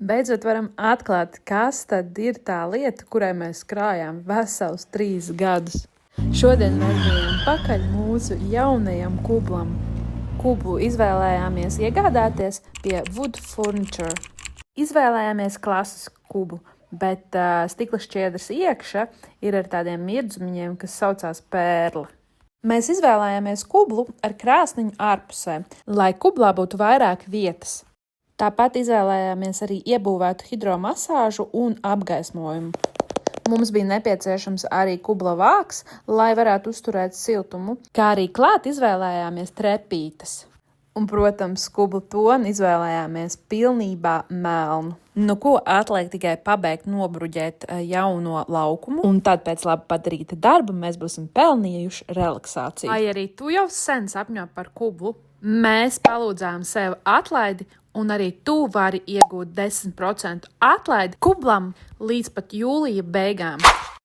Beidzot varam atklāt, kas tad ir tā lieta, kurai mēs krājām vesels 3 gadus. Šodien mēs bijām pakaļ mūsu jaunajam kublam. Kublu izvēlējāmies iegādāties pie Wood Furniture. Izvēlējāmies klasisku kubu, bet stikla šķiedras iekša ir ar tādiem mirdzumiņiem, kas saucās pērle. Mēs izvēlējāmies kublu ar krāsniņu ārpusē, lai kublā būtu vairāk vietas. Tāpat izvēlējāmies arī iebūvētu hidromasāžu un apgaismojumu. Mums bija nepieciešams arī kubla vāks, lai varētu uzturēt siltumu, kā arī klāt izvēlējāmies trepītes. Un, protams, kubla toni izvēlējāmies pilnībā melnu. Nu, ko atliek tikai pabeigt nobruģēt jauno laukumu, un tad pēc labi padarīta darba mēs būsim pelnījuši relaksāciju. Vai arī tu jau sen sapņo par kublu? Mēs palūdzām sev atlaidi, un arī tu vari iegūt 10% atlaidi kublam līdz pat jūlija beigām.